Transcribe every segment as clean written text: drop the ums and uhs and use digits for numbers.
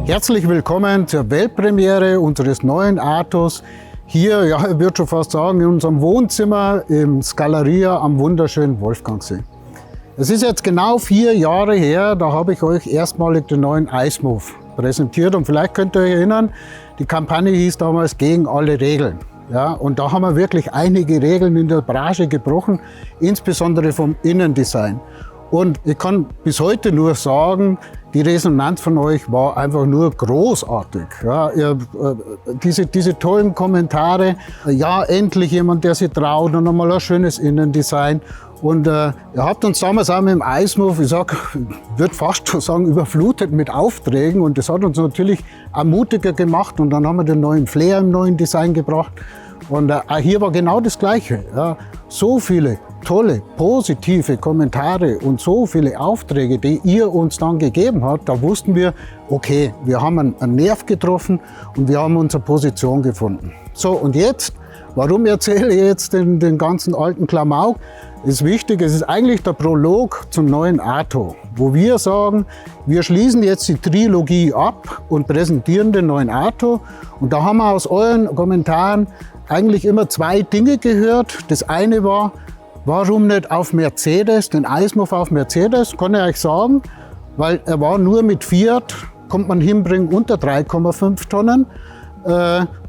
Herzlich willkommen zur Weltpremiere unseres neuen Autos. Hier, ja, ich würde schon fast sagen, in unserem Wohnzimmer im Scalaria am wunderschönen Wolfgangsee. Es ist jetzt genau 4 Jahre her, da habe ich euch erstmalig den neuen iSmooth präsentiert. Und vielleicht könnt ihr euch erinnern, die Kampagne hieß damals gegen alle Regeln. Ja, und da haben wir wirklich einige Regeln in der Branche gebrochen, insbesondere vom Innendesign. Und ich kann bis heute nur sagen, die Resonanz von euch war einfach nur großartig. Ja, diese tollen Kommentare, ja, endlich jemand, der sich traut und nochmal ein schönes Innendesign. Und ihr habt uns damals auch mit dem iSmooth, ich würde fast schon sagen, überflutet mit Aufträgen. Und das hat uns natürlich auch mutiger gemacht. Und dann haben wir den neuen Flair im neuen Design gebracht. Und hier war genau das Gleiche. Ja. So viele tolle, positive Kommentare und so viele Aufträge, die ihr uns dann gegeben habt, da wussten wir, okay, wir haben einen Nerv getroffen und wir haben unsere Position gefunden. So, und jetzt, warum erzähle ich jetzt den ganzen alten Klamauk? Ist wichtig, es ist eigentlich der Prolog zum neuen Arto, wo wir sagen, wir schließen jetzt die Trilogie ab und präsentieren den neuen Arto. Und da haben wir aus euren Kommentaren eigentlich immer 2 Dinge gehört. Das eine war, warum nicht auf Mercedes, den iSmooth auf Mercedes, kann ich euch sagen, weil er war nur mit Fiat, konnte man hinbringen unter 3,5 Tonnen.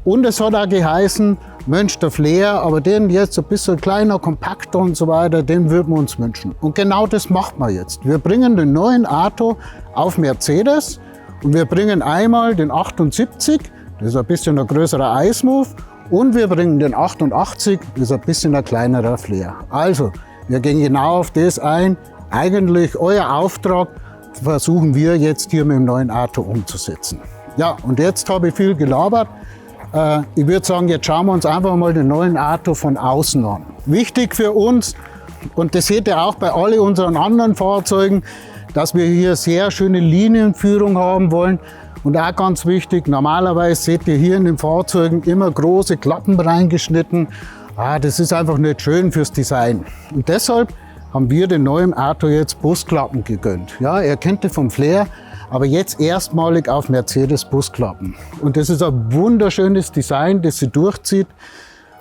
Und es hat auch geheißen, Mensch, der Flair, aber den jetzt ein bisschen kleiner, kompakter und so weiter, den würden wir uns wünschen. Und genau das macht man jetzt. Wir bringen den neuen Arto auf Mercedes und wir bringen einmal den 78, das ist ein bisschen ein größerer iSmooth, und wir bringen den 88, das ist ein bisschen ein kleinerer Flair. Also, wir gehen genau auf das ein. Eigentlich euer Auftrag versuchen wir jetzt hier mit dem neuen Arto umzusetzen. Ja, und jetzt habe ich viel gelabert. Ich würde sagen, jetzt schauen wir uns einfach mal den neuen Arto von außen an. Wichtig für uns, und das seht ihr auch bei all unseren anderen Fahrzeugen, dass wir hier sehr schöne Linienführung haben wollen. Und auch ganz wichtig, normalerweise seht ihr hier in den Fahrzeugen immer große Klappen reingeschnitten. Das ist einfach nicht schön fürs Design. Und deshalb haben wir den neuen Arto jetzt Busklappen gegönnt. Ja, ihr kennt die vom Flair, aber jetzt erstmalig auf Mercedes Busklappen. Und das ist ein wunderschönes Design, das sich durchzieht.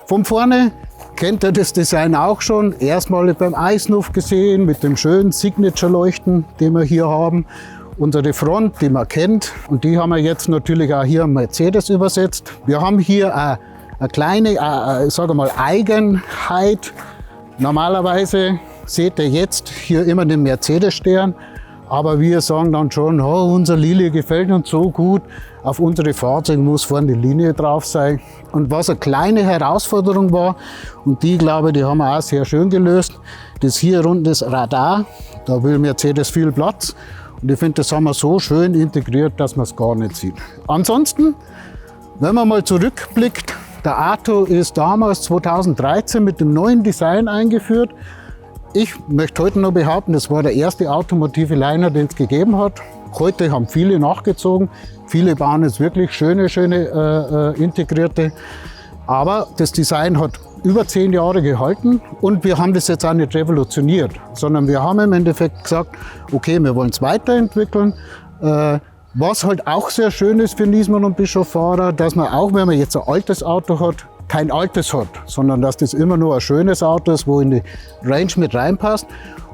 Von vorne kennt ihr das Design auch schon, erstmalig beim iSmooth gesehen, mit dem schönen Signature-Leuchten, den wir hier haben. Unsere Front, die man kennt, und die haben wir jetzt natürlich auch hier am Mercedes übersetzt. Wir haben hier eine kleine, ich sage mal, Eigenheit. Normalerweise seht ihr jetzt hier immer den Mercedes-Stern, aber wir sagen dann schon, oh, unsere Lilie gefällt uns so gut, auf unsere Fahrzeuge muss vorne die Linie drauf sein. Und was eine kleine Herausforderung war, und die, glaube ich, die haben wir auch sehr schön gelöst, das hier unten das Radar, da will Mercedes viel Platz. Und ich finde, das haben wir so schön integriert, dass man es gar nicht sieht. Ansonsten, wenn man mal zurückblickt, der Arto ist damals 2013 mit dem neuen Design eingeführt. Ich möchte heute noch behaupten, das war der erste automotive Liner, den es gegeben hat. Heute haben viele nachgezogen. Viele bauen jetzt wirklich schöne integrierte. Aber das Design hat über 10 Jahre gehalten und wir haben das jetzt auch nicht revolutioniert, sondern wir haben im Endeffekt gesagt, okay, wir wollen es weiterentwickeln. Was halt auch sehr schön ist für Niesmann und Bischof-Fahrer, dass man auch, wenn man jetzt ein altes Auto hat, kein altes hat, sondern dass das immer nur ein schönes Auto ist, wo in die Range mit reinpasst.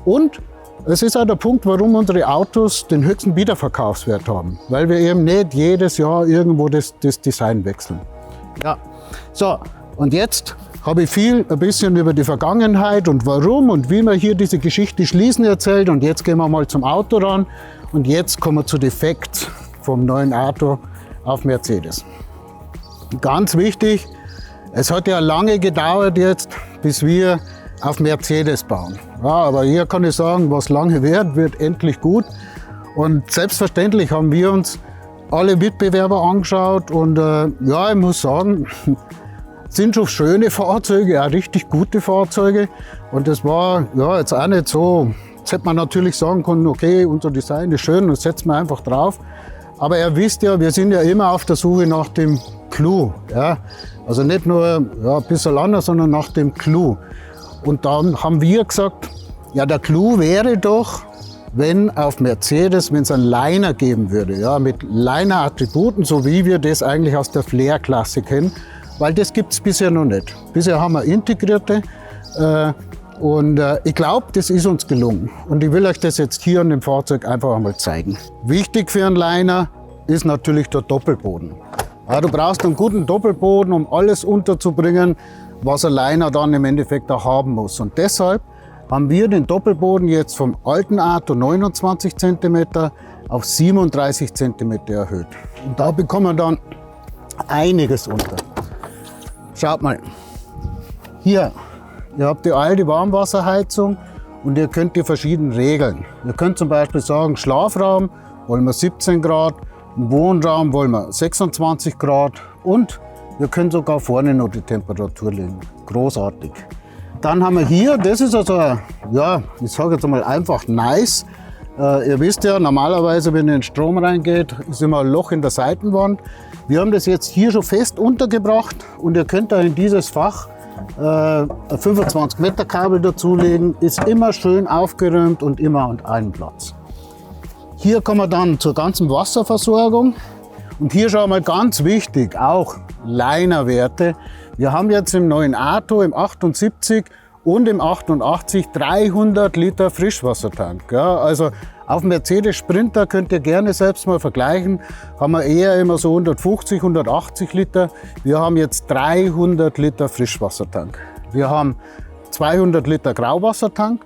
Und es ist auch der Punkt, warum unsere Autos den höchsten Wiederverkaufswert haben, weil wir eben nicht jedes Jahr irgendwo das Design wechseln. Ja, so, und jetzt habe ich ein bisschen über die Vergangenheit und warum und wie wir hier diese Geschichte schließen erzählt. Und jetzt gehen wir mal zum Auto ran und jetzt kommen wir zu den Facts vom neuen Arto auf Mercedes. Ganz wichtig, es hat ja lange gedauert jetzt, bis wir auf Mercedes bauen. Ja, aber hier kann ich sagen, was lange wird endlich gut. Und selbstverständlich haben wir uns alle Mitbewerber angeschaut und ja, ich muss sagen, sind schon schöne Fahrzeuge, auch richtig gute Fahrzeuge. Und das war ja jetzt auch nicht so, jetzt hätte man natürlich sagen können, okay, unser Design ist schön, das setzen wir einfach drauf. Aber ihr wisst ja, wir sind ja immer auf der Suche nach dem Clou. Ja? Also nicht nur ein bisschen anders, sondern nach dem Clou. Und dann haben wir gesagt, ja, der Clou wäre doch, wenn auf Mercedes, wenn es einen Liner geben würde, ja, mit Liner-Attributen, so wie wir das eigentlich aus der Flair-Klasse kennen, weil das gibt es bisher noch nicht. Bisher haben wir integrierte und ich glaube, das ist uns gelungen. Und ich will euch das jetzt hier an dem Fahrzeug einfach einmal zeigen. Wichtig für einen Liner ist natürlich der Doppelboden. Ja, du brauchst einen guten Doppelboden, um alles unterzubringen, was ein Liner dann im Endeffekt auch haben muss. Und deshalb haben wir den Doppelboden jetzt vom alten Arto 29 cm auf 37 cm erhöht. Und da bekommen wir dann einiges unter. Schaut mal, hier, ihr habt die alte Warmwasserheizung und ihr könnt die verschieden regeln. Ihr könnt zum Beispiel sagen, Schlafraum wollen wir 17 Grad, im Wohnraum wollen wir 26 Grad und wir können sogar vorne noch die Temperatur legen. Großartig. Dann haben wir hier, das ist also, ja, ich sage jetzt mal einfach nice. Ihr wisst ja, normalerweise, wenn in den Strom reingeht, ist immer ein Loch in der Seitenwand. Wir haben das jetzt hier schon fest untergebracht und ihr könnt da in dieses Fach ein 25 Meter Kabel dazulegen. Ist immer schön aufgeräumt und immer an einem Platz. Hier kommen wir dann zur ganzen Wasserversorgung. Und hier schauen wir ganz wichtig, auch Linerwerte. Wir haben jetzt im neuen Arto, im 78 und im 88 300 Liter Frischwassertank. Ja, also auf dem Mercedes Sprinter könnt ihr gerne selbst mal vergleichen. Haben wir eher immer so 150, 180 Liter. Wir haben jetzt 300 Liter Frischwassertank. Wir haben 200 Liter Grauwassertank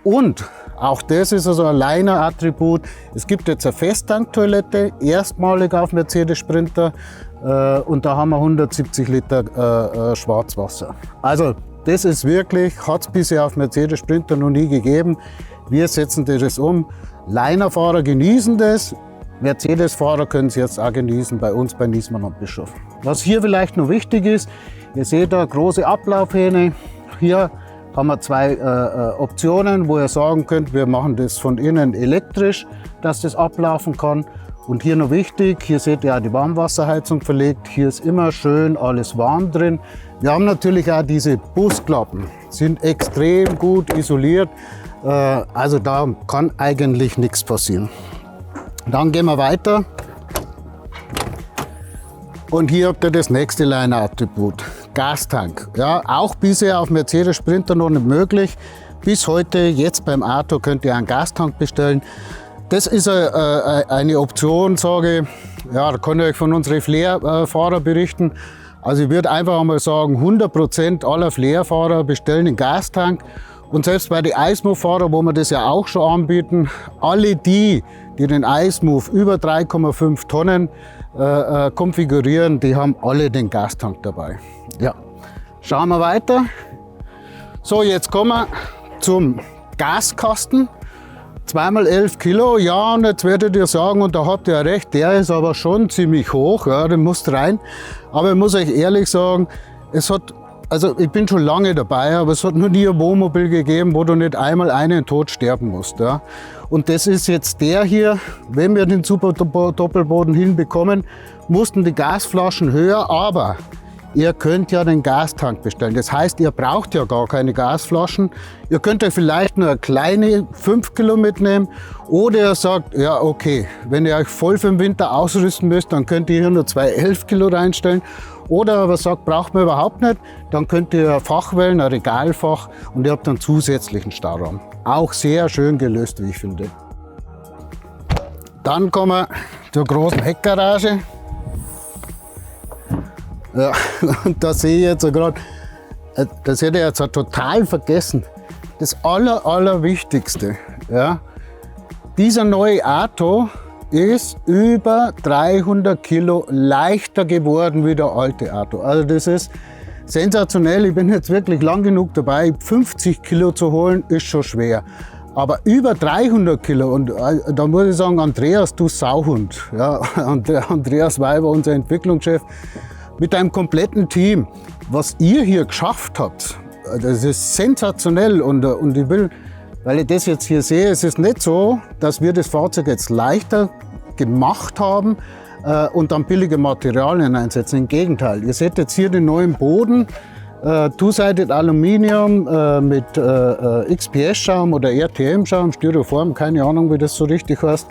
und auch das ist also ein Liner-Attribut. Es gibt jetzt eine Festtanktoilette, erstmalig auf Mercedes Sprinter und da haben wir 170 Liter Schwarzwasser. Also das ist wirklich, hat es bisher auf Mercedes Sprinter noch nie gegeben. Wir setzen das um. Liner-Fahrer genießen das, Mercedes-Fahrer können es jetzt auch genießen bei uns bei Niesmann und Bischof. Was hier vielleicht noch wichtig ist, ihr seht da große Ablaufhähne. Hier haben wir zwei Optionen, wo ihr sagen könnt, wir machen das von innen elektrisch, dass das ablaufen kann. Und hier noch wichtig, hier seht ihr auch die Warmwasserheizung verlegt. Hier ist immer schön alles warm drin. Wir haben natürlich auch diese Busklappen, sind extrem gut isoliert. Also da kann eigentlich nichts passieren. Dann gehen wir weiter. Und hier habt ihr das nächste Liner-Attribut. Gastank. Ja, auch bisher auf Mercedes Sprinter noch nicht möglich. Bis heute, jetzt beim Arto, könnt ihr einen Gastank bestellen. Das ist eine Option, sage ich. Ja, da kann ich euch von unseren Flair-Fahrer berichten. Also ich würde einfach einmal sagen, 100% aller Flair-Fahrer bestellen einen Gastank. Und selbst bei den iSmooth-Fahrern, wo wir das ja auch schon anbieten, alle die den iSmooth über 3,5 Tonnen konfigurieren, die haben alle den Gastank dabei. Ja. Schauen wir weiter. So, jetzt kommen wir zum Gaskasten. 2x11 Kilo, ja, und jetzt werdet ihr sagen, und da habt ihr recht, der ist aber schon ziemlich hoch, ja, der muss rein. Aber ich muss euch ehrlich sagen, also ich bin schon lange dabei, aber es hat noch nie ein Wohnmobil gegeben, wo du nicht einmal einen Tod sterben musst. Ja. Und das ist jetzt der hier, wenn wir den super Doppelboden hinbekommen, mussten die Gasflaschen höher, aber ihr könnt ja den Gastank bestellen. Das heißt, ihr braucht ja gar keine Gasflaschen. Ihr könnt euch vielleicht nur eine kleine 5 Kilo mitnehmen. Oder ihr sagt, ja okay, wenn ihr euch voll für den Winter ausrüsten müsst, dann könnt ihr hier nur 2 11 Kilo reinstellen. Oder aber sagt, braucht man überhaupt nicht, dann könnt ihr ein Fach wählen, ein Regalfach und ihr habt einen zusätzlichen Stauraum. Auch sehr schön gelöst, wie ich finde. Dann kommen wir zur großen Heckgarage. Ja, und da sehe ich jetzt gerade, das hätte ich jetzt total vergessen, das Allerwichtigste. Ja, dieser neue Arto ist über 300 Kilo leichter geworden wie der alte Arto. Also das ist sensationell. Ich bin jetzt wirklich lang genug dabei. 50 Kilo zu holen ist schon schwer. Aber über 300 Kilo und da muss ich sagen, Andreas, du Sauhund. Ja, Andreas Weiber, unser Entwicklungschef, mit einem kompletten Team, was ihr hier geschafft habt, das ist sensationell und ich will, weil ich das jetzt hier sehe, es ist nicht so, dass wir das Fahrzeug jetzt leichter gemacht haben und dann billige Materialien einsetzen. Im Gegenteil, ihr seht jetzt hier den neuen Boden, Two-Sided Aluminium mit XPS-Schaum oder RTM-Schaum, Styroform, keine Ahnung, wie das so richtig heißt.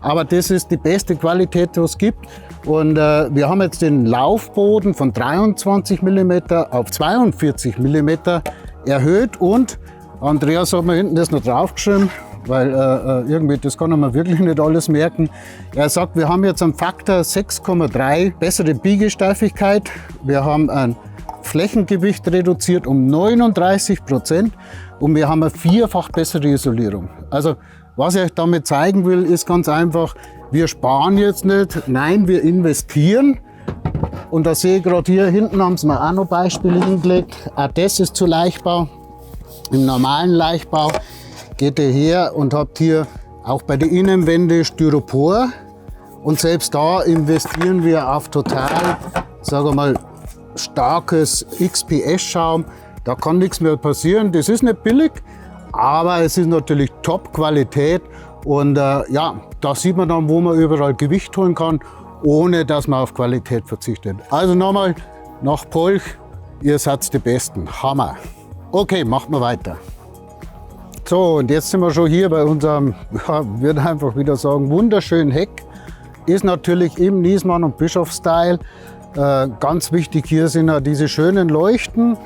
Aber das ist die beste Qualität, die es gibt. Und wir haben jetzt den Laufboden von 23 mm auf 42 mm erhöht. Und Andreas hat mir hinten das noch draufgeschrieben, weil irgendwie, das kann man wirklich nicht alles merken. Er sagt, wir haben jetzt einen Faktor 6,3 bessere Biegesteifigkeit. Wir haben ein Flächengewicht reduziert um 39% und wir haben eine vierfach bessere Isolierung. Also was ich euch damit zeigen will, ist ganz einfach, wir sparen jetzt nicht, nein, wir investieren. Und da sehe ich gerade hier hinten haben sie mir auch noch Beispiele hingelegt. Auch das ist zu Leichtbau. Im normalen Leichtbau geht ihr her und habt hier auch bei den Innenwände Styropor. Und selbst da investieren wir auf total, sagen wir mal, starkes XPS-Schaum. Da kann nichts mehr passieren. Das ist nicht billig, aber es ist natürlich Top-Qualität. Und ja, da sieht man dann, wo man überall Gewicht holen kann, ohne dass man auf Qualität verzichtet. Also nochmal, nach Polch, ihr seid die Besten. Hammer. Okay, machen wir weiter. So, und jetzt sind wir schon hier bei unserem, ja, würde einfach wieder sagen, wunderschönen Heck. Ist natürlich im Niesmann- und Bischof-Style. Ganz wichtig hier sind ja diese schönen Leuchten.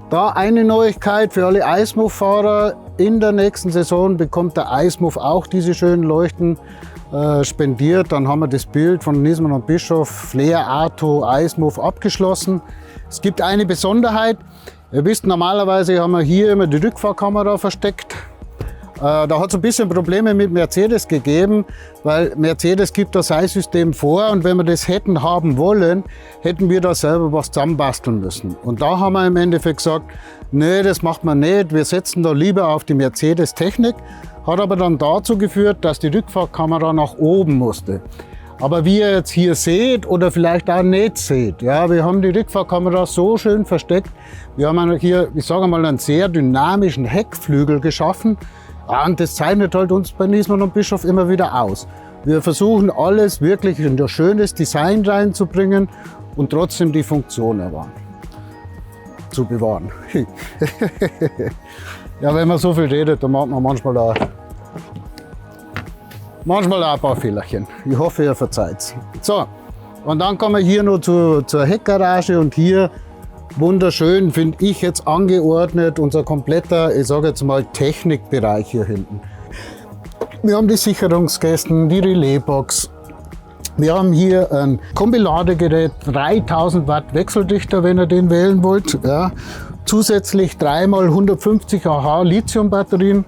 Da eine Neuigkeit für alle iSmooth-Fahrer. In der nächsten Saison bekommt der iSmooth auch diese schönen Leuchten spendiert. Dann haben wir das Bild von Niesmann und Bischof, Flair, Arto, iSmooth abgeschlossen. Es gibt eine Besonderheit. Ihr wisst, normalerweise haben wir hier immer die Rückfahrkamera versteckt. Da hat es ein bisschen Probleme mit Mercedes gegeben, weil Mercedes gibt das Seilsystem vor und wenn wir das hätten haben wollen, hätten wir da selber was zusammenbasteln müssen. Und da haben wir im Endeffekt gesagt, nee, das macht man nicht, wir setzen da lieber auf die Mercedes-Technik. Hat aber dann dazu geführt, dass die Rückfahrkamera nach oben musste. Aber wie ihr jetzt hier seht oder vielleicht auch nicht seht, ja, wir haben die Rückfahrkamera so schön versteckt. Wir haben hier, ich sage mal, einen sehr dynamischen Heckflügel geschaffen. Und das zeichnet halt uns bei Niesmann und Bischof immer wieder aus. Wir versuchen alles wirklich in ein schönes Design reinzubringen und trotzdem die Funktion zu bewahren. Ja, wenn man so viel redet, dann macht man manchmal auch ein paar Fehlerchen. Ich hoffe, ihr verzeiht. So, und dann kommen wir hier noch zur Heckgarage und hier wunderschön, finde ich jetzt angeordnet, unser kompletter, ich sage jetzt mal, Technikbereich hier hinten. Wir haben die Sicherungskästen, die Relaisbox. Wir haben hier ein Kombiladegerät, 3000 Watt Wechselrichter, wenn ihr den wählen wollt. Ja. Zusätzlich 3x150 Ah Lithium-Batterien.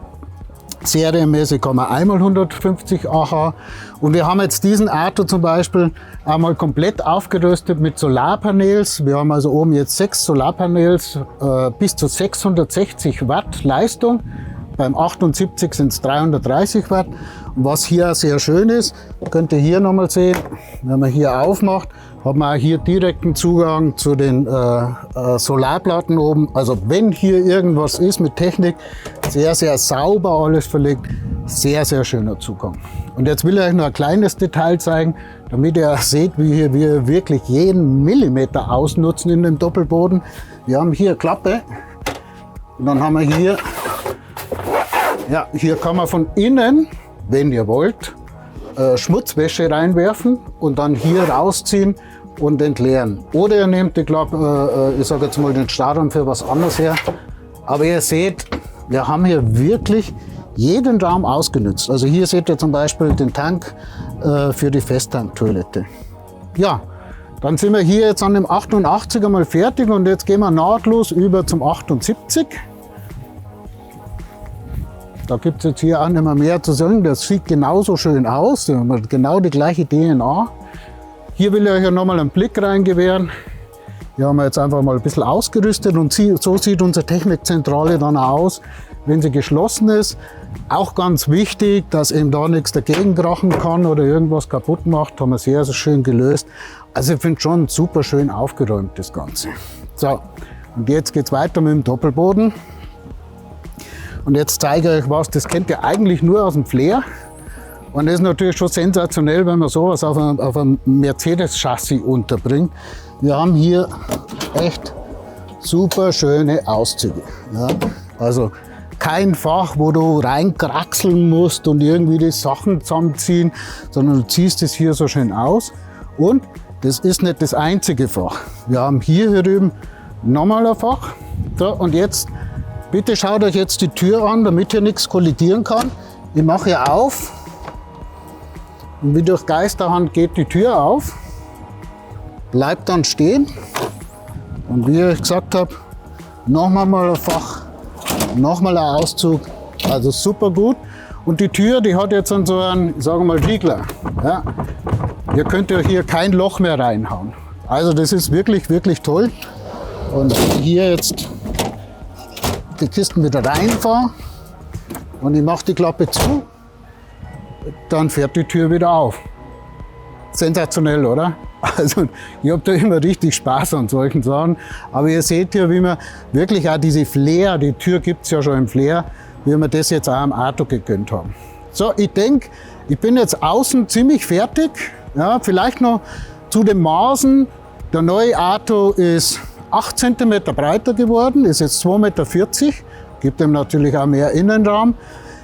Serienmäßig haben wir einmal 150 Ah. Und wir haben jetzt diesen Arto zum Beispiel einmal komplett aufgerüstet mit Solarpanels. Wir haben also oben jetzt 6 Solarpanels, bis zu 660 Watt Leistung. Beim 78 sind es 330 Watt. Und was hier sehr schön ist, könnt ihr hier nochmal sehen, wenn man hier aufmacht, hat man auch hier direkten Zugang zu den Solarplatten oben. Also wenn hier irgendwas ist mit Technik, sehr, sehr sauber alles verlegt, sehr, sehr schöner Zugang. Und jetzt will ich euch noch ein kleines Detail zeigen, damit ihr seht, wie wir wirklich jeden Millimeter ausnutzen in dem Doppelboden. Wir haben hier Klappe und dann haben wir hier, ja, hier kann man von innen, wenn ihr wollt, Schmutzwäsche reinwerfen und dann hier rausziehen und entleeren. Oder ihr nehmt die Klappe, ich sage jetzt mal den Stauraum für was anderes her. Aber ihr seht, wir haben hier wirklich jeden Raum ausgenutzt. Also hier seht ihr zum Beispiel den Tank für die Festtanktoilette. Ja, dann sind wir hier jetzt an dem 88er mal fertig und jetzt gehen wir nahtlos über zum 78. Da gibt es jetzt hier auch nicht mehr zu sagen. Das sieht genauso schön aus. Wir haben genau die gleiche DNA. Hier will ich euch ja nochmal einen Blick rein gewähren. Hier haben wir jetzt einfach mal ein bisschen ausgerüstet und so sieht unsere Technikzentrale dann aus, wenn sie geschlossen ist. Auch ganz wichtig, dass eben da nichts dagegen krachen kann oder irgendwas kaputt macht, haben wir sehr, sehr schön gelöst. Also ich finde schon super schön aufgeräumt das Ganze. So, und jetzt geht es weiter mit dem Doppelboden. Und jetzt zeige ich euch was, das kennt ihr eigentlich nur aus dem Flair. Und das ist natürlich schon sensationell, wenn man sowas auf einem Mercedes-Chassis unterbringt. Wir haben hier echt super schöne Auszüge. Ja. Also kein Fach, wo du reinkraxeln musst und irgendwie die Sachen zusammenziehen, sondern du ziehst es hier so schön aus. Und das ist nicht das einzige Fach. Wir haben hier drüben nochmal ein Fach. So, und jetzt, bitte schaut euch jetzt die Tür an, damit hier nichts kollidieren kann. Ich mache hier auf. Und wie durch Geisterhand geht die Tür auf. Bleibt dann stehen. Und wie ich gesagt habe, nochmal ein Fach, nochmal ein Auszug. Also super gut. Und die Tür, die hat jetzt so einen, ich sage mal, Riegler. Ja. Ihr könnt ja hier kein Loch mehr reinhauen. Also das ist wirklich, wirklich toll. Und wenn ich hier jetzt die Kisten wieder reinfahre und ich mache die Klappe zu, dann fährt die Tür wieder auf. Sensationell, oder? Also ich habe da immer richtig Spaß an solchen Sachen. Aber ihr seht hier, wie man wirklich auch diese Flair, die Tür gibt es ja schon im Flair, wie wir das jetzt auch am Arto gegönnt haben. So, ich denke, ich bin jetzt außen ziemlich fertig. Ja, vielleicht noch zu den Maßen. Der neue Arto ist 8 cm breiter geworden, ist jetzt 2,40 Meter, gibt ihm natürlich auch mehr Innenraum.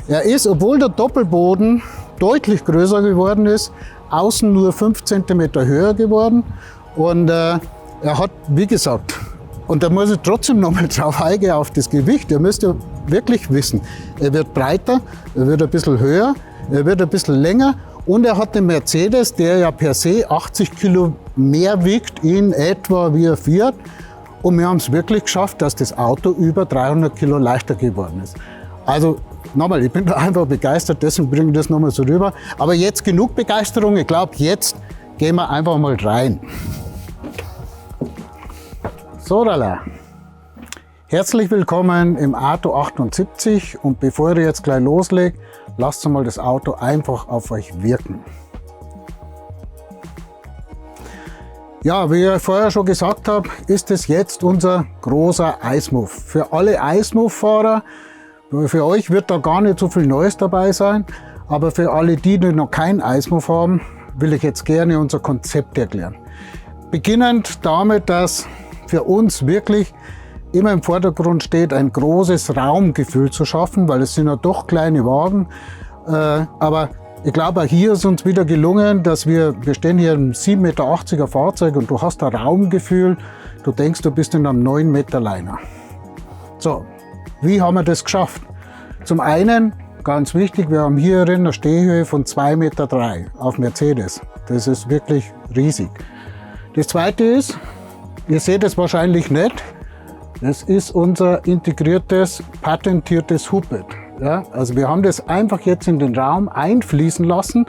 Er ist, obwohl der Doppelboden deutlich größer geworden ist, außen nur 5 cm höher geworden. Und er hat, wie gesagt, und da muss ich trotzdem noch mal drauf eingehen, auf das Gewicht. Ihr müsst ja wirklich wissen, er wird breiter, er wird ein bisschen höher, er wird ein bisschen länger. Und er hat den Mercedes, der ja per se 80 Kilo mehr wiegt in etwa wie ein Fiat. Und wir haben es wirklich geschafft, dass das Auto über 300 Kilo leichter geworden ist. Also nochmal, ich bin da einfach begeistert, deswegen bringe ich das nochmal so rüber. Aber jetzt genug Begeisterung, ich glaube, jetzt gehen wir einfach mal rein. So, lala. Herzlich willkommen im Arto 78 und bevor ich jetzt gleich loslege, lasst mal das Auto einfach auf euch wirken. Ja, wie ich vorher schon gesagt habe, ist es jetzt unser großer iSmooth. Für alle iSmooth-Fahrer, für euch wird da gar nicht so viel Neues dabei sein, aber für alle, die noch kein iSmooth haben, will ich jetzt gerne unser Konzept erklären. Beginnend damit, dass für uns wirklich immer im Vordergrund steht, ein großes Raumgefühl zu schaffen, weil es sind ja doch kleine Wagen. Aber ich glaube, auch hier ist uns wieder gelungen, dass wir stehen hier im 7,80 Meter Fahrzeug und du hast ein Raumgefühl, du denkst, du bist in einem 9 Meter Liner. So, wie haben wir das geschafft? Zum einen, ganz wichtig, wir haben hier eine Stehhöhe von 2,3 Meter auf Mercedes. Das ist wirklich riesig. Das zweite ist, ihr seht es wahrscheinlich nicht, das ist unser integriertes, patentiertes Hubbett. Ja, also wir haben das einfach jetzt in den Raum einfließen lassen.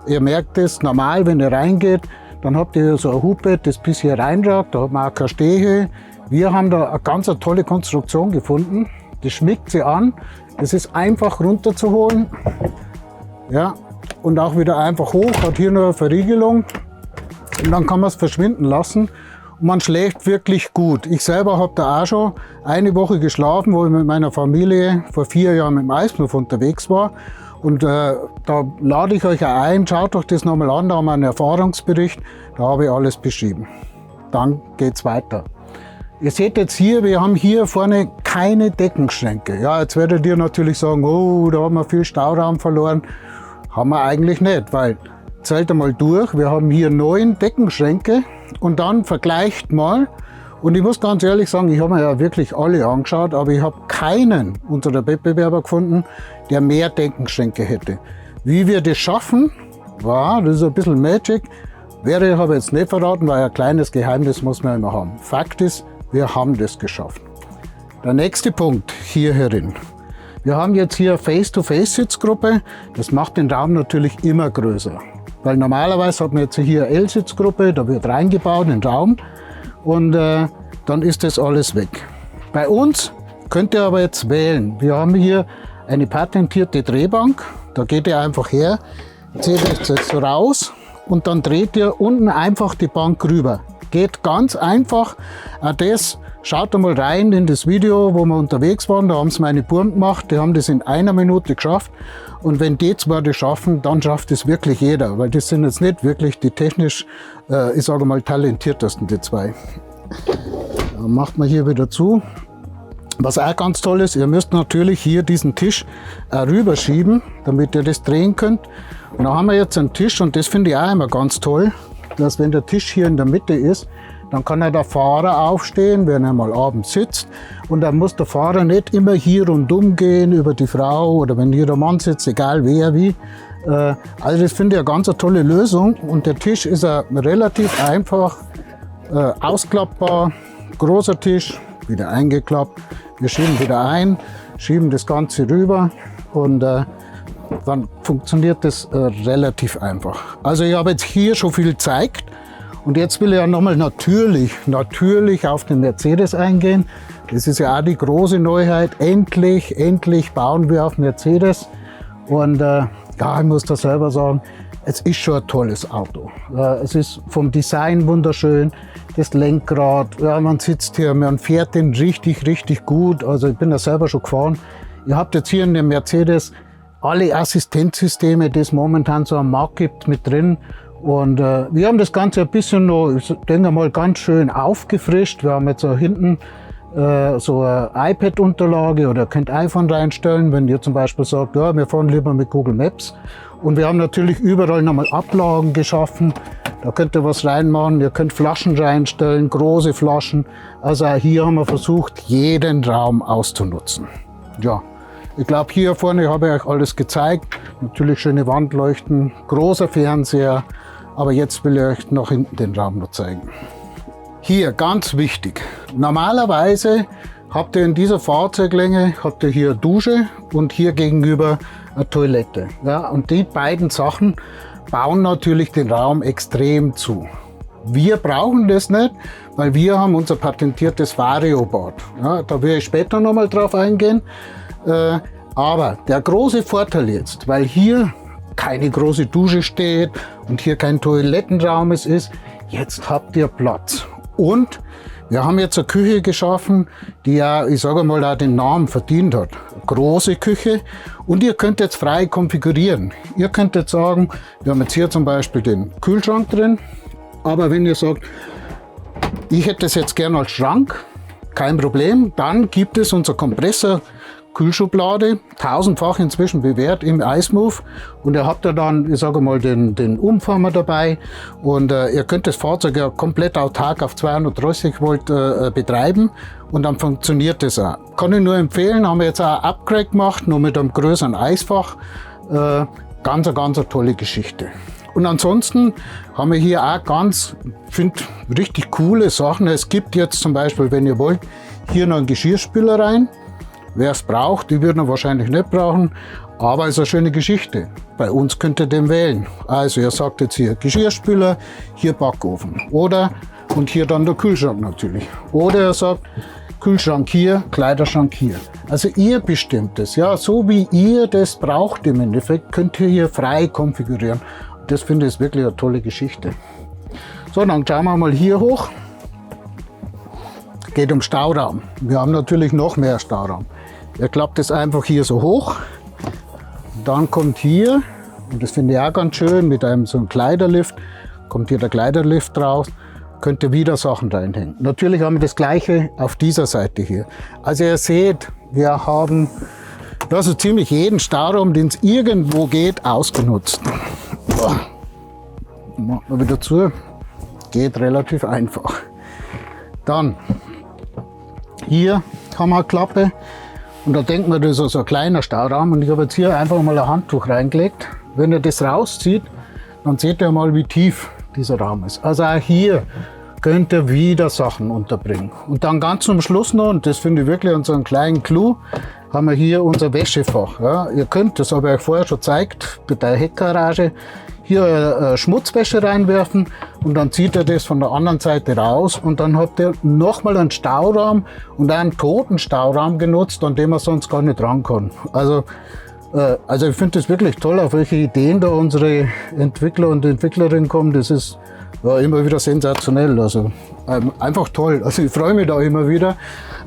Ihr merkt es normal, wenn ihr reingeht, dann habt ihr so ein Hubbett, das bis hier reinragt, da hat man auch keine Stehhöhe. Wir haben da eine ganz tolle Konstruktion gefunden. Das schmiegt sie an, das ist einfach runterzuholen. Ja, und auch wieder einfach hoch, hat hier nur eine Verriegelung und dann kann man es verschwinden lassen. Man schläft wirklich gut. Ich selber habe da auch schon eine Woche geschlafen, wo ich mit meiner Familie vor 4 Jahren mit dem iSmooth unterwegs war. Und da lade ich euch auch ein, schaut euch das nochmal an, da haben wir einen Erfahrungsbericht, da habe ich alles beschrieben. Dann geht's weiter. Ihr seht jetzt hier, wir haben hier vorne keine Deckenschränke. Ja, jetzt werdet ihr natürlich sagen, oh, da haben wir viel Stauraum verloren. Haben wir eigentlich nicht, weil, zählt einmal durch, wir haben hier 9 Deckenschränke. Und dann vergleicht mal, und ich muss ganz ehrlich sagen, ich habe mir ja wirklich alle angeschaut, aber ich habe keinen unserer Wettbewerber gefunden, der mehr Deckenschränke hätte. Wie wir das schaffen, das ist ein bisschen Magic, habe ich jetzt nicht verraten, weil ein kleines Geheimnis muss man immer haben. Fakt ist, wir haben das geschafft. Der nächste Punkt hier herin. Wir haben jetzt hier Face-to-Face-Sitzgruppe, das macht den Raum natürlich immer größer. Weil normalerweise hat man jetzt hier eine L-Sitzgruppe, da wird reingebaut in den Raum und dann ist das alles weg. Bei uns könnt ihr aber jetzt wählen. Wir haben hier eine patentierte Drehbank, da geht ihr einfach her, zieht euch jetzt raus und dann dreht ihr unten einfach die Bank rüber. Geht ganz einfach. Auch das, schaut mal rein in das Video, wo wir unterwegs waren, da haben es meine Buben gemacht, die haben das in 1 Minute geschafft. Und wenn die zwei das schaffen, dann schafft es wirklich jeder, weil das sind jetzt nicht wirklich die technisch, ich sage mal, talentiertesten, die zwei. Dann macht man hier wieder zu. Was auch ganz toll ist, ihr müsst natürlich hier diesen Tisch rüberschieben, damit ihr das drehen könnt. Und da haben wir jetzt einen Tisch und das finde ich auch immer ganz toll, dass wenn der Tisch hier in der Mitte ist, dann kann ja der Fahrer aufstehen, wenn er mal abends sitzt. Und dann muss der Fahrer nicht immer hier rundum gehen über die Frau oder wenn hier der Mann sitzt, egal wer wie. Also das finde ich eine ganz tolle Lösung. Und der Tisch ist relativ einfach ausklappbar, großer Tisch, wieder eingeklappt. Wir schieben wieder ein, schieben das Ganze rüber und dann funktioniert das relativ einfach. Also ich habe jetzt hier schon viel gezeigt und jetzt will ich ja nochmal natürlich auf den Mercedes eingehen. Das ist ja auch die große Neuheit. Endlich bauen wir auf Mercedes und ja, ich muss da selber sagen, es ist schon ein tolles Auto. Es ist vom Design wunderschön, das Lenkrad, ja, man sitzt hier, man fährt den richtig gut. Also ich bin da selber schon gefahren. Ihr habt jetzt hier in dem Mercedes alle Assistenzsysteme, die es momentan so am Markt gibt, mit drin. Und wir haben das Ganze ein bisschen noch, ich denke mal, ganz schön aufgefrischt. Wir haben jetzt so hinten so eine iPad-Unterlage oder könnt iPhone reinstellen, wenn ihr zum Beispiel sagt, ja, wir fahren lieber mit Google Maps. Und wir haben natürlich überall nochmal Ablagen geschaffen. Da könnt ihr was reinmachen, ihr könnt Flaschen reinstellen, große Flaschen. Also hier haben wir versucht, jeden Raum auszunutzen. Ja, ich glaube, hier vorne habe ich euch alles gezeigt. Natürlich schöne Wandleuchten, großer Fernseher. Aber jetzt will ich euch noch hinten den Raum noch zeigen. Hier, ganz wichtig. Normalerweise habt ihr in dieser Fahrzeuglänge habt ihr hier eine Dusche und hier gegenüber eine Toilette. Ja, und die beiden Sachen bauen natürlich den Raum extrem zu. Wir brauchen das nicht, weil wir haben unser patentiertes Variobad. Ja, da will ich später nochmal drauf eingehen. Aber der große Vorteil jetzt, weil hier keine große Dusche steht und hier kein Toilettenraum ist, jetzt habt ihr Platz. Und wir haben jetzt eine Küche geschaffen, die ja, ich sage mal, auch den Namen verdient hat. Große Küche. Und ihr könnt jetzt frei konfigurieren. Ihr könnt jetzt sagen, wir haben jetzt hier zum Beispiel den Kühlschrank drin. Aber wenn ihr sagt, ich hätte das jetzt gerne als Schrank, kein Problem, dann gibt es unser Kompressor Kühlschublade, tausendfach inzwischen bewährt im iSmooth. Und ihr habt ja dann, ich sage mal, den Umformer dabei. Und ihr könnt das Fahrzeug ja komplett autark auf 230 Volt betreiben. Und dann funktioniert das auch. Kann ich nur empfehlen, haben wir jetzt auch ein Upgrade gemacht, nur mit einem größeren Eisfach. Ganz eine tolle Geschichte. Und ansonsten haben wir hier auch finde richtig coole Sachen. Es gibt jetzt zum Beispiel, wenn ihr wollt, hier noch einen Geschirrspüler rein. Wer es braucht, die würden wir wahrscheinlich nicht brauchen, aber es ist eine schöne Geschichte. Bei uns könnt ihr den wählen. Also ihr sagt jetzt hier Geschirrspüler, hier Backofen und hier dann der Kühlschrank natürlich. Oder ihr sagt Kühlschrank hier, Kleiderschrank hier. Also ihr bestimmt es, ja, so wie ihr das braucht im Endeffekt, könnt ihr hier frei konfigurieren. Das finde ich wirklich eine tolle Geschichte. So, dann schauen wir mal hier hoch. Geht um Stauraum. Wir haben natürlich noch mehr Stauraum. Ihr klappt es einfach hier so hoch. Dann kommt hier, und das finde ich auch ganz schön, mit einem so einem Kleiderlift, kommt hier der Kleiderlift raus, könnt ihr wieder Sachen reinhängen. Natürlich haben wir das gleiche auf dieser Seite hier. Also ihr seht, wir haben da so ziemlich jeden Stauraum, den es irgendwo geht, ausgenutzt. Machen wir wieder zu. Geht relativ einfach. Dann hier haben wir eine Klappe und da denkt man, das ist so ein kleiner Stauraum und ich habe jetzt hier einfach mal ein Handtuch reingelegt. Wenn ihr das rauszieht, dann seht ihr mal, wie tief dieser Raum ist. Also auch hier könnt ihr wieder Sachen unterbringen. Und dann ganz zum Schluss noch, und das finde ich wirklich unseren kleinen Clou, haben wir hier unser Wäschefach. Ja, ihr könnt, das habe ich euch vorher schon gezeigt, bei der Heckgarage, hier Schmutzwäsche reinwerfen und dann zieht ihr das von der anderen Seite raus und dann habt ihr nochmal einen Stauraum und einen toten Stauraum genutzt, an dem man sonst gar nicht ran kann. Also ich finde das wirklich toll, auf welche Ideen da unsere Entwickler und Entwicklerinnen kommen. Das ist ja immer wieder sensationell, also einfach toll. Also ich freue mich da immer wieder,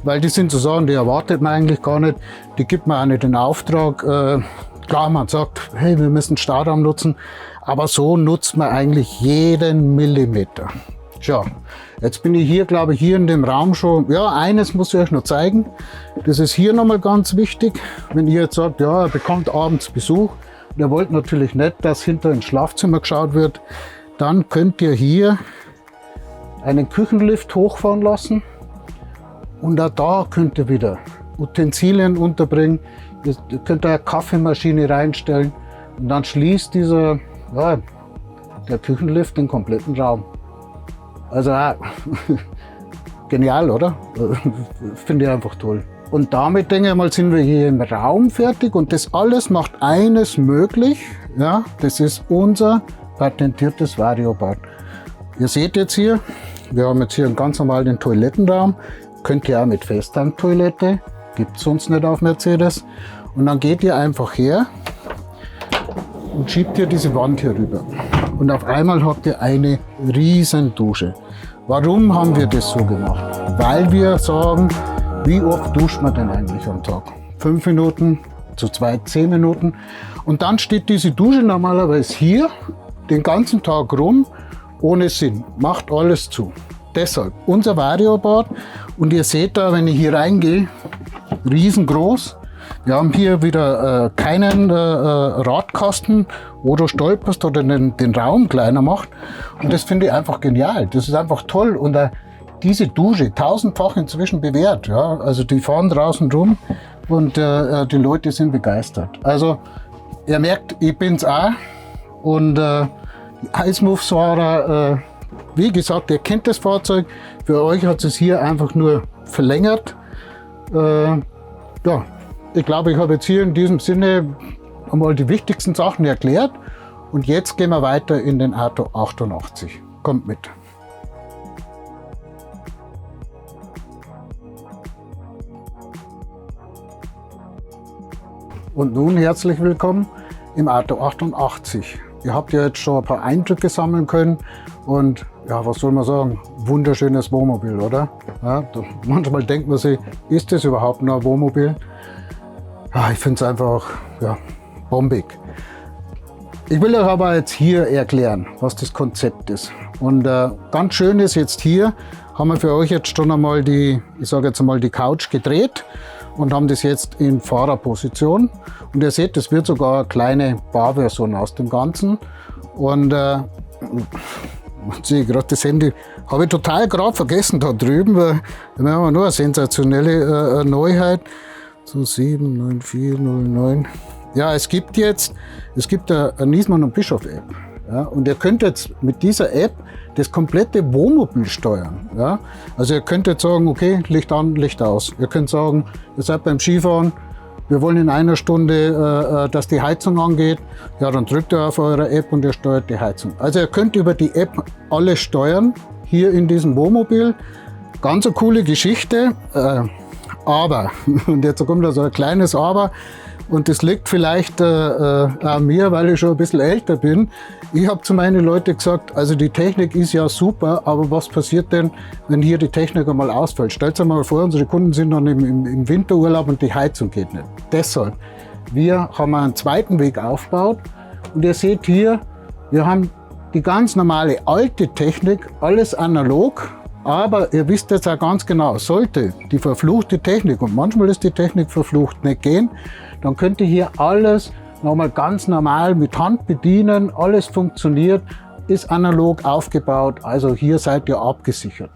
weil die sind so Sachen, die erwartet man eigentlich gar nicht, die gibt man auch nicht in Auftrag. Klar, man sagt, hey, wir müssen Stauraum nutzen, aber so nutzt man eigentlich jeden Millimeter. Tja, jetzt bin ich hier, glaube ich, hier in dem Raum schon. Ja, eines muss ich euch noch zeigen. Das ist hier nochmal ganz wichtig. Wenn ihr jetzt sagt, ja, er bekommt abends Besuch und ihr wollt natürlich nicht, dass hinter ins Schlafzimmer geschaut wird, dann könnt ihr hier einen Küchenlift hochfahren lassen. Und auch da könnt ihr wieder Utensilien unterbringen. Ihr könnt eine Kaffeemaschine reinstellen und dann schließt der Küchenlift den kompletten Raum. Also genial, oder? Finde ich einfach toll. Und damit, denke ich mal, sind wir hier im Raum fertig und das alles macht eines möglich. Ja, das ist unser patentiertes VarioBad. Ihr seht jetzt hier, wir haben jetzt hier einen ganz normalen Toilettenraum. Könnt ihr auch mit Festtanktoilette, gibt es sonst nicht auf Mercedes. Und dann geht ihr einfach her und schiebt ihr diese Wand hier rüber. Und auf einmal habt ihr eine riesen Dusche. Warum haben wir das so gemacht? Weil wir sagen, wie oft duscht man denn eigentlich am Tag? 5 Minuten, zu zweit 10 Minuten. Und dann steht diese Dusche normalerweise hier den ganzen Tag rum, ohne Sinn. Macht alles zu. Deshalb unser VarioBad. Und ihr seht da, wenn ich hier reingehe, riesengroß. Wir haben hier wieder keinen Radkasten, wo du stolperst oder den Raum kleiner macht. Und das finde ich einfach genial. Das ist einfach toll. Und diese Dusche, 1000-fach inzwischen bewährt. Ja? Also die fahren draußen rum und die Leute sind begeistert. Also ihr merkt, ich bin's auch. Und die Icemoves-Fahrer, wie gesagt, ihr kennt das Fahrzeug. Für euch hat es hier einfach nur verlängert. Ja, ich glaube, ich habe jetzt hier in diesem Sinne einmal die wichtigsten Sachen erklärt. Und jetzt gehen wir weiter in den Arto 88. Kommt mit. Und nun herzlich willkommen im Arto 88. Ihr habt ja jetzt schon ein paar Eindrücke sammeln können und ja, was soll man sagen, wunderschönes Wohnmobil, oder? Ja, manchmal denkt man sich, ist das überhaupt noch ein Wohnmobil? Ja, ich finde es einfach bombig. Ich will euch aber jetzt hier erklären, was das Konzept ist. Und ganz schön ist jetzt hier, haben wir für euch jetzt schon einmal die Couch gedreht und haben das jetzt in Fahrerposition. Und ihr seht, das wird sogar eine kleine Barversion aus dem Ganzen. Und sehe gerade das Handy, habe ich total gerade vergessen da drüben, weil wir haben nur eine sensationelle Neuheit. So 79409. Ja, es gibt eine Niesmann und Bischof App. Ja, und ihr könnt jetzt mit dieser App das komplette Wohnmobil steuern. Ja? Also ihr könnt jetzt sagen, okay, Licht an, Licht aus. Ihr könnt sagen, ihr seid beim Skifahren, wir wollen in einer Stunde, dass die Heizung angeht. Ja, dann drückt ihr auf eure App und ihr steuert die Heizung. Also ihr könnt über die App alles steuern, hier in diesem Wohnmobil. Ganz eine coole Geschichte, aber, und jetzt kommt da so ein kleines Aber, und das liegt vielleicht an mir, weil ich schon ein bisschen älter bin. Ich habe zu meinen Leuten gesagt, also die Technik ist ja super, aber was passiert denn, wenn hier die Technik einmal ausfällt? Stellt euch mal vor, unsere Kunden sind dann im Winterurlaub und die Heizung geht nicht. Deshalb, wir haben einen zweiten Weg aufgebaut und ihr seht hier, wir haben die ganz normale alte Technik, alles analog. Aber ihr wisst jetzt auch ganz genau, sollte die verfluchte Technik, und manchmal ist die Technik verflucht, nicht gehen, dann könnt ihr hier alles nochmal ganz normal mit Hand bedienen, alles funktioniert, ist analog aufgebaut, also hier seid ihr abgesichert.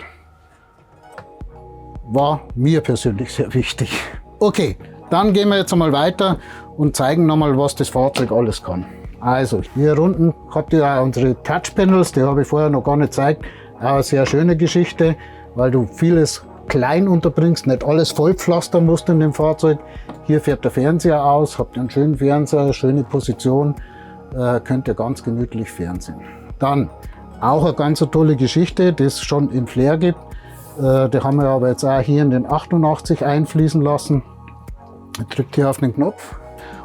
War mir persönlich sehr wichtig. Okay, dann gehen wir jetzt einmal weiter und zeigen nochmal, was das Fahrzeug alles kann. Also, hier unten habt ihr auch unsere Touchpanels, die habe ich vorher noch gar nicht gezeigt. Auch eine sehr schöne Geschichte, weil du vieles klein unterbringst, nicht alles vollpflastern musst in dem Fahrzeug. Hier fährt der Fernseher aus, habt ihr einen schönen Fernseher, schöne Position, könnt ihr ganz gemütlich fernsehen. Dann auch eine ganz tolle Geschichte, die es schon im Flair gibt. Die haben wir aber jetzt auch hier in den 88 einfließen lassen. Ihr drückt hier auf den Knopf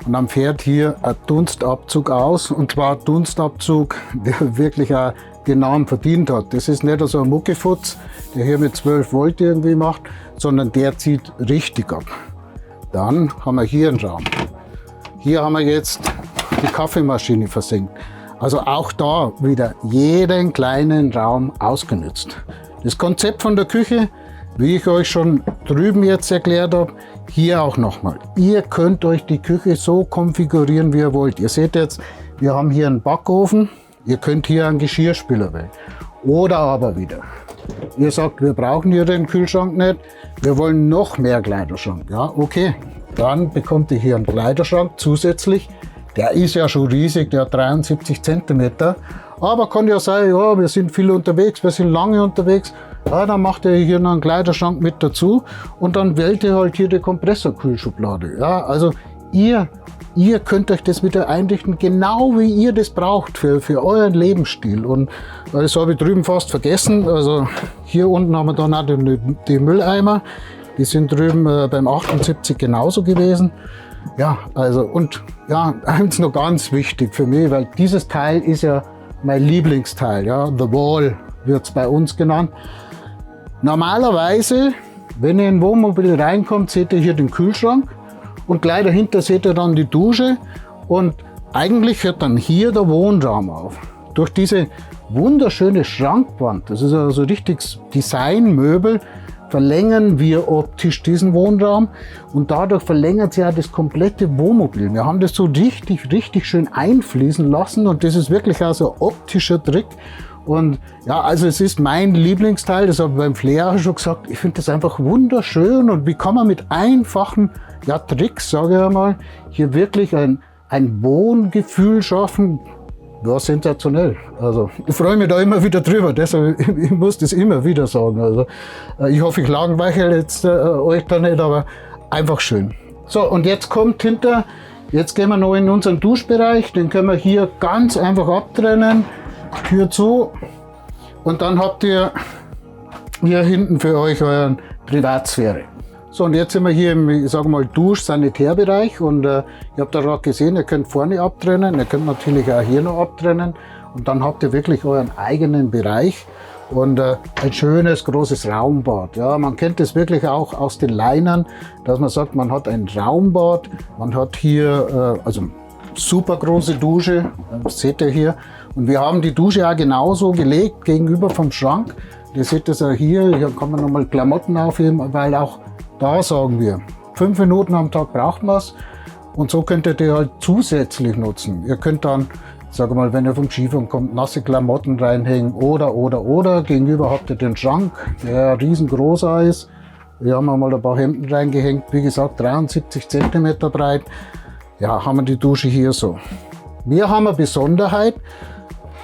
und dann fährt hier ein Dunstabzug aus, und zwar Dunstabzug, der wirklich auch den Namen verdient hat. Das ist nicht so ein Muckefutz, der hier mit 12 Volt irgendwie macht, sondern der zieht richtig ab. Dann haben wir hier einen Raum. Hier haben wir jetzt die Kaffeemaschine versenkt. Also auch da wieder jeden kleinen Raum ausgenutzt. Das Konzept von der Küche, wie ich euch schon drüben jetzt erklärt habe, hier auch nochmal. Ihr könnt euch die Küche so konfigurieren, wie ihr wollt. Ihr seht jetzt, wir haben hier einen Backofen. Ihr könnt hier einen Geschirrspüler wählen. Oder aber wieder, ihr sagt, wir brauchen hier den Kühlschrank nicht, wir wollen noch mehr Kleiderschrank. Ja, okay, dann bekommt ihr hier einen Kleiderschrank zusätzlich. Der ist ja schon riesig, der hat 73 cm. Aber kann ja sein, ja, wir sind viel unterwegs, wir sind lange unterwegs. Ja, dann macht ihr hier noch einen Kleiderschrank mit dazu und dann wählt ihr halt hier die Kompressorkühlschublade. Ja, also ihr könnt euch das wieder einrichten, genau wie ihr das braucht für euren Lebensstil. Und das habe ich drüben fast vergessen. Also hier unten haben wir dann auch die Mülleimer. Die sind drüben beim 78 genauso gewesen. Ja, also und ja, eins noch ganz wichtig für mich, weil dieses Teil ist ja mein Lieblingsteil. Ja, The Wall wird es bei uns genannt. Normalerweise, wenn ihr in ein Wohnmobil reinkommt, seht ihr hier den Kühlschrank und gleich dahinter seht ihr dann die Dusche und eigentlich hört dann hier der Wohnraum auf. Durch diese wunderschöne Schrankwand, das ist also richtig Designmöbel, verlängern wir optisch diesen Wohnraum und dadurch verlängert sich ja das komplette Wohnmobil. Wir haben das so richtig schön einfließen lassen und das ist wirklich also ein optischer Trick. Und ja, also es ist mein Lieblingsteil, das habe ich beim Flair auch schon gesagt, ich finde das einfach wunderschön und wie kann man mit einfachen Tricks, sage ich einmal, hier wirklich ein Wohngefühl schaffen, ja, sensationell. Also ich freue mich da immer wieder drüber, deshalb ich muss das immer wieder sagen. Also ich hoffe, ich langweile jetzt euch da nicht, aber einfach schön. So, und jetzt gehen wir noch in unseren Duschbereich, den können wir hier ganz einfach abtrennen. Tür zu und dann habt ihr hier hinten für euch euren Privatsphäre. So, und jetzt sind wir hier im, ich sage mal, Dusch-Sanitärbereich und ihr habt da gerade gesehen, ihr könnt vorne abtrennen, ihr könnt natürlich auch hier noch abtrennen und dann habt ihr wirklich euren eigenen Bereich und ein schönes großes Raumbad. Ja, man kennt das wirklich auch aus den Linern, dass man sagt, man hat ein Raumbad, man hat hier also super große Dusche, das seht ihr hier. Und wir haben die Dusche auch genauso gelegt gegenüber vom Schrank. Ihr seht das ja hier kann man nochmal Klamotten aufheben, weil auch da sagen wir, 5 Minuten am Tag braucht man es. Und so könnt ihr die halt zusätzlich nutzen. Ihr könnt dann, sag mal, wenn ihr vom Skifahren kommt, nasse Klamotten reinhängen oder. Gegenüber habt ihr den Schrank, der riesengroßer ist. Wir haben mal ein paar Hemden reingehängt, wie gesagt 73 cm breit. Ja, haben wir die Dusche hier so. Wir haben eine Besonderheit,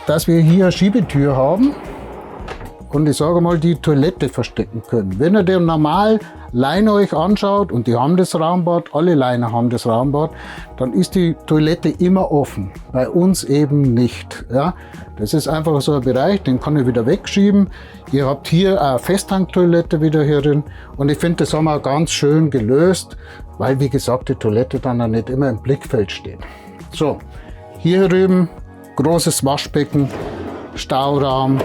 dass wir hier eine Schiebetür haben und ich sage mal, die Toilette verstecken können. Wenn ihr den normal Liner euch anschaut und die haben das Raumbad, alle Liner haben das Raumbad, dann ist die Toilette immer offen. Bei uns eben nicht. Ja? Das ist einfach so ein Bereich, den kann ich wieder wegschieben. Ihr habt hier eine Festhangtoilette wieder hier drin und ich finde, das haben wir ganz schön gelöst, weil wie gesagt, die Toilette dann auch nicht immer im Blickfeld steht. So, hier drüben großes Waschbecken, Stauraum.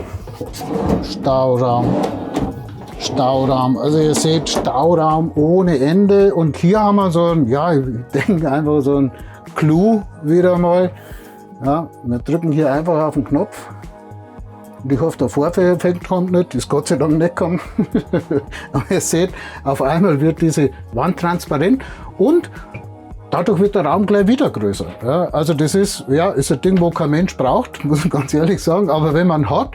Also ihr seht Stauraum ohne Ende und hier haben wir so ein, ja, ich denke einfach so ein Clou wieder mal. Ja, wir drücken hier einfach auf den Knopf. Und ich hoffe, der Vorführeffekt kommt nicht, ist Gott sei Dank nicht gekommen. Aber ihr seht, auf einmal wird diese Wand transparent und dadurch wird der Raum gleich wieder größer. Ja, also das ist ein Ding, wo kein Mensch braucht, muss ich ganz ehrlich sagen. Aber wenn man hat,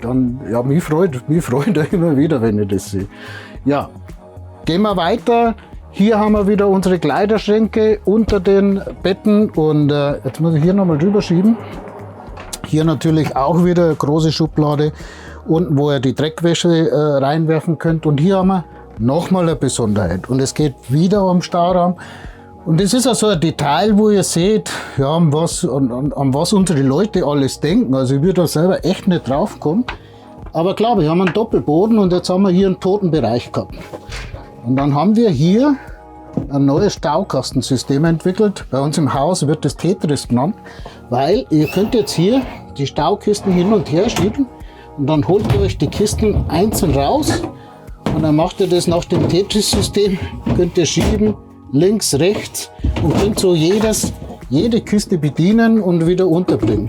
dann, ja, mich freut er immer wieder, wenn ich das sehe. Ja, gehen wir weiter. Hier haben wir wieder unsere Kleiderschränke unter den Betten und jetzt muss ich hier nochmal drüber schieben. Hier natürlich auch wieder eine große Schublade, unten, wo ihr die Dreckwäsche reinwerfen könnt. Und hier haben wir nochmal eine Besonderheit und es geht wieder um Stauraum. Und das ist also ein Detail, wo ihr seht, ja, an was unsere Leute alles denken. Also ich würde da selber echt nicht drauf kommen. Aber klar, wir haben einen Doppelboden und jetzt haben wir hier einen toten Bereich gehabt. Und dann haben wir hier ein neues Staukastensystem entwickelt. Bei uns im Haus wird das Tetris genannt, weil ihr könnt jetzt hier die Staukisten hin und her schieben und dann holt ihr euch die Kisten einzeln raus und dann macht ihr das nach dem Tetris-System, könnt ihr schieben, links, rechts und könnt so jedes jede Kiste bedienen und wieder unterbringen.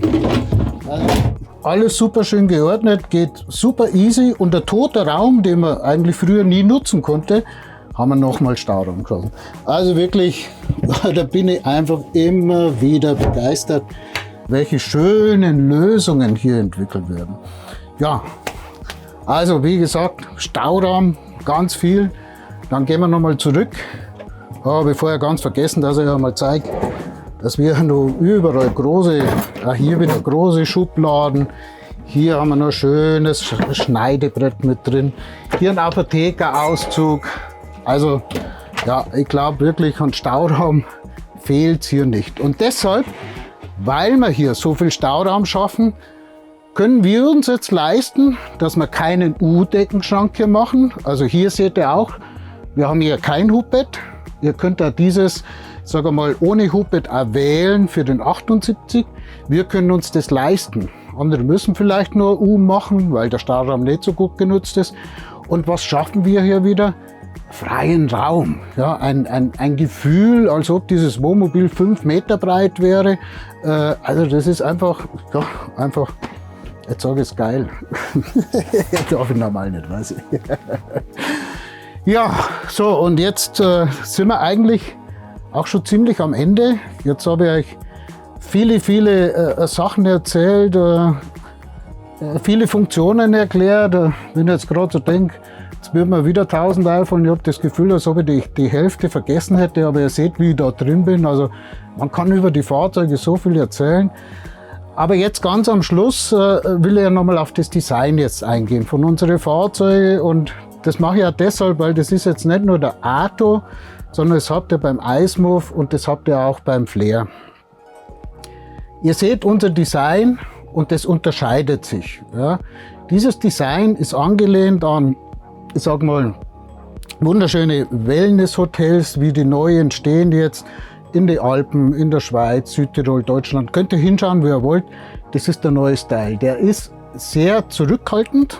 Alles super schön geordnet, geht super easy und der tote Raum, den man eigentlich früher nie nutzen konnte, haben wir nochmal Stauraum geschaffen. Also wirklich, da bin ich einfach immer wieder begeistert, welche schönen Lösungen hier entwickelt werden. Ja, also wie gesagt, Stauraum, ganz viel. Dann gehen wir nochmal zurück. Habe ich vorher ganz vergessen, dass ich euch mal zeige, dass wir noch überall große, auch hier wieder große Schubladen. Hier haben wir noch ein schönes Schneidebrett mit drin. Hier ein Apothekerauszug. Also ja, ich glaube wirklich, an Stauraum fehlt es hier nicht. Und deshalb, weil wir hier so viel Stauraum schaffen, können wir uns jetzt leisten, dass wir keinen U-Deckenschrank hier machen. Also hier seht ihr auch, wir haben hier kein Hubbett. Ihr könnt da dieses, sage ich mal, ohne Hubbett auch wählen für den 78. Wir können uns das leisten. Andere müssen vielleicht nur U machen, weil der Stauraum nicht so gut genutzt ist. Und was schaffen wir hier wieder? Freien Raum. Ja, ein Gefühl, als ob dieses Wohnmobil 5 Meter breit wäre. Also das ist einfach, ja, einfach, jetzt sage ich es geil. Darf ich normal nicht, weiß ich. Ja, so und jetzt sind wir eigentlich auch schon ziemlich am Ende. Jetzt habe ich euch viele Sachen erzählt, viele Funktionen erklärt. Wenn ich jetzt gerade so denke, jetzt wird mir wieder 1000 einfallen. Ich habe das Gefühl, als ob ich die Hälfte vergessen hätte, aber ihr seht, wie ich da drin bin. Also man kann über die Fahrzeuge so viel erzählen. Aber jetzt ganz am Schluss will ich ja nochmal auf das Design jetzt eingehen von unseren Fahrzeugen. Und das mache ich ja deshalb, weil das ist jetzt nicht nur der Arto, sondern das habt ihr beim iSmooth und das habt ihr auch beim Flair. Ihr seht unser Design und das unterscheidet sich. Ja. Dieses Design ist angelehnt an, ich sag mal, wunderschöne Wellness-Hotels, wie die neu entstehen jetzt in den Alpen, in der Schweiz, Südtirol, Deutschland. Könnt ihr hinschauen, wie ihr wollt. Das ist der neue Style. Der ist sehr zurückhaltend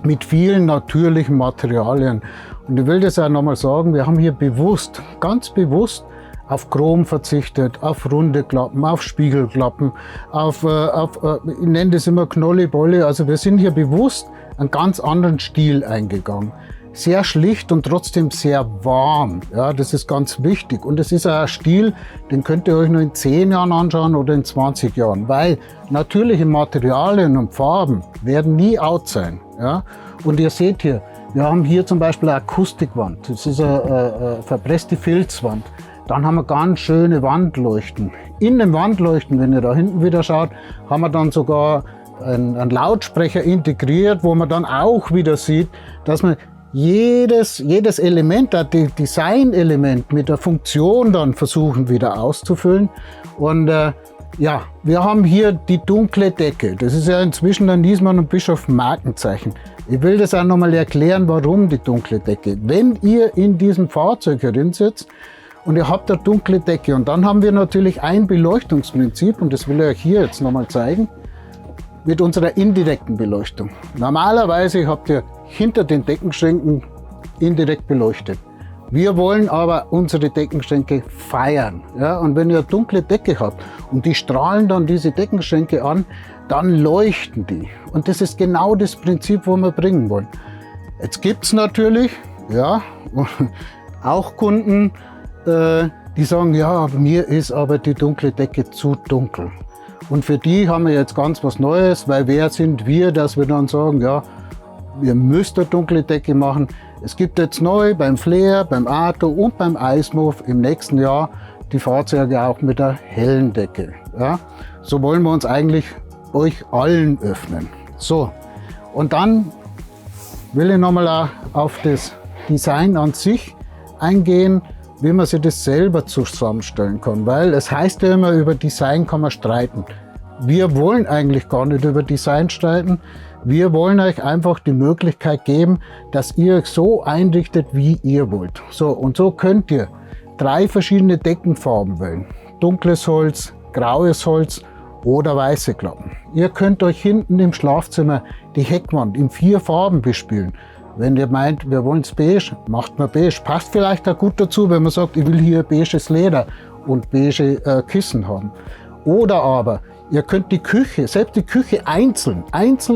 mit vielen natürlichen Materialien. Und ich will das auch nochmal sagen, wir haben hier bewusst, ganz bewusst auf Chrom verzichtet, auf runde Klappen, auf Spiegelklappen, ich nenne das immer Knolle-Bolle. Also wir sind hier bewusst einen ganz anderen Stil eingegangen. Sehr schlicht und trotzdem sehr warm. Ja, das ist ganz wichtig. Und es ist auch ein Stil, den könnt ihr euch nur in 10 Jahren anschauen oder in 20 Jahren. Weil natürliche Materialien und Farben werden nie out sein. Ja? Und ihr seht hier, wir haben hier zum Beispiel eine Akustikwand. Das ist eine verpresste Filzwand. Dann haben wir ganz schöne Wandleuchten. In den Wandleuchten, wenn ihr da hinten wieder schaut, haben wir dann sogar einen Lautsprecher integriert, wo man dann auch wieder sieht, dass man jedes Element, das Designelement mit der Funktion dann versuchen wieder auszufüllen. Und ja, wir haben hier die dunkle Decke. Das ist ja inzwischen ein Niesmann und Bischoff Markenzeichen. Ich will das auch nochmal erklären, warum die dunkle Decke. Wenn ihr in diesem Fahrzeug herin sitzt und ihr habt eine dunkle Decke und dann haben wir natürlich ein Beleuchtungsprinzip und das will ich euch hier jetzt nochmal zeigen, mit unserer indirekten Beleuchtung. Normalerweise habt ihr hinter den Deckenschränken indirekt beleuchtet. Wir wollen aber unsere Deckenschränke feiern. Ja? Und wenn ihr eine dunkle Decke habt und die strahlen dann diese Deckenschränke an, dann leuchten die. Und das ist genau das Prinzip, wo wir bringen wollen. Jetzt gibt es natürlich ja, auch Kunden, die sagen, ja, mir ist aber die dunkle Decke zu dunkel. Und für die haben wir jetzt ganz was Neues, weil wer sind wir, dass wir dann sagen, ja, ihr müsst eine dunkle Decke machen. Es gibt jetzt neu beim Flair, beim Arto und beim iSmooth im nächsten Jahr die Fahrzeuge auch mit der hellen Decke. Ja? So wollen wir uns eigentlich euch allen öffnen. So, und dann will ich nochmal auf das Design an sich eingehen, wie man sich das selber zusammenstellen kann. Weil es heißt ja immer, über Design kann man streiten. Wir wollen eigentlich gar nicht über Design streiten. Wir wollen euch einfach die Möglichkeit geben, dass ihr euch so einrichtet, wie ihr wollt. So, und so könnt ihr 3 verschiedene Deckenfarben wählen. Dunkles Holz, graues Holz oder weiße Klappen. Ihr könnt euch hinten im Schlafzimmer die Heckwand in 4 Farben bespielen. Wenn ihr meint, wir wollen es beige, macht man beige. Passt vielleicht auch gut dazu, wenn man sagt, ich will hier beiges Leder und beige Kissen haben. Oder aber, ihr könnt die Küche, selbst die Küche einzeln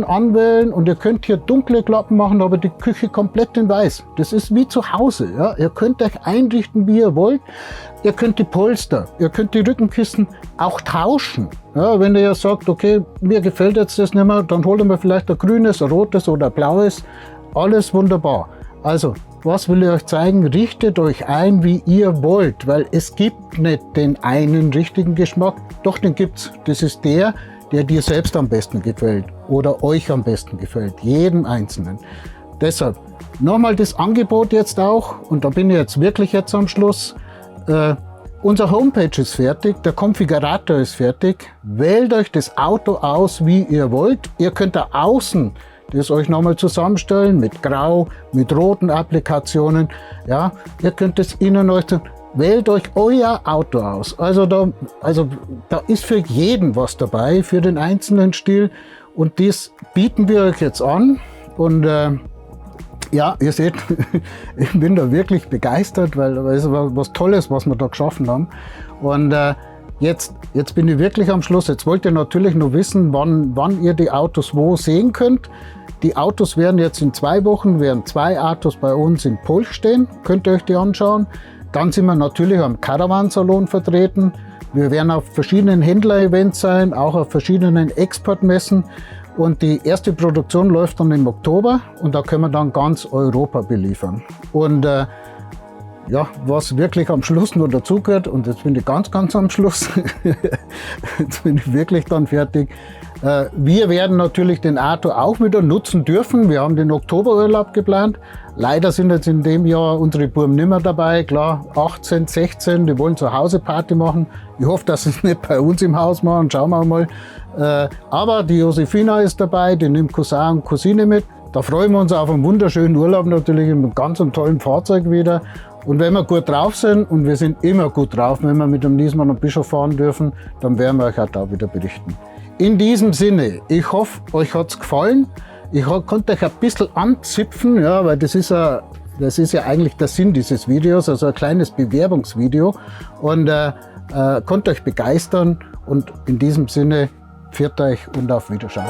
anwählen und ihr könnt hier dunkle Klappen machen, aber die Küche komplett in weiß. Das ist wie zu Hause. Ja? Ihr könnt euch einrichten, wie ihr wollt. Ihr könnt die Polster, ihr könnt die Rückenkissen auch tauschen. Ja, wenn ihr ja sagt, okay, mir gefällt jetzt das nicht mehr, dann holt ihr mir vielleicht ein grünes, ein rotes oder ein blaues. Alles wunderbar. Also, was will ich euch zeigen? Richtet euch ein, wie ihr wollt, weil es gibt nicht den einen richtigen Geschmack. Doch, den gibt's. Das ist der dir selbst am besten gefällt oder euch am besten gefällt. Jedem Einzelnen. Deshalb nochmal das Angebot jetzt auch, und da bin ich jetzt am Schluss. Unser Homepage ist fertig, der Konfigurator ist fertig. Wählt euch das Auto aus, wie ihr wollt. Ihr könnt da außen das euch nochmal zusammenstellen mit Grau, mit roten Applikationen. Ja, ihr könnt es innen euch, wählt euch euer Auto aus. Also da ist für jeden was dabei, für den einzelnen Stil. Und das bieten wir euch jetzt an. Und ja, ihr seht, ich bin da wirklich begeistert, weil es war was Tolles, was wir da geschaffen haben. Und jetzt bin ich wirklich am Schluss. Jetzt wollt ihr natürlich nur wissen, wann ihr die Autos wo sehen könnt. Die Autos werden jetzt in 2 Wochen, werden 2 Autos bei uns in Polch stehen. Könnt ihr euch die anschauen. Dann sind wir natürlich am Caravan-Salon vertreten. Wir werden auf verschiedenen Händler-Events sein, auch auf verschiedenen Exportmessen. Und die erste Produktion läuft dann im Oktober und da können wir dann ganz Europa beliefern. Und ja, was wirklich am Schluss nur dazugehört, und jetzt bin ich ganz am Schluss, jetzt bin ich wirklich dann fertig. Wir werden natürlich den Arto auch wieder nutzen dürfen. Wir haben den Oktoberurlaub geplant. Leider sind jetzt in dem Jahr unsere Buben nicht mehr dabei. Klar, 18, 16, die wollen zu Hause Party machen. Ich hoffe, dass sie es nicht bei uns im Haus machen. Schauen wir mal. Aber die Josefina ist dabei, die nimmt Cousin und Cousine mit. Da freuen wir uns auf einen wunderschönen Urlaub natürlich in einem ganz tollen Fahrzeug wieder. Und wenn wir gut drauf sind, und wir sind immer gut drauf, wenn wir mit dem Niesmann und Bischof fahren dürfen, dann werden wir euch auch da wieder berichten. In diesem Sinne, ich hoffe, euch hat es gefallen. Ich konnte euch ein bisschen anzipfen, ja, weil das ist ja eigentlich der Sinn dieses Videos, also ein kleines Bewerbungsvideo. Und konnte euch begeistern. Und in diesem Sinne, pfiat euch und auf Wiedersehen.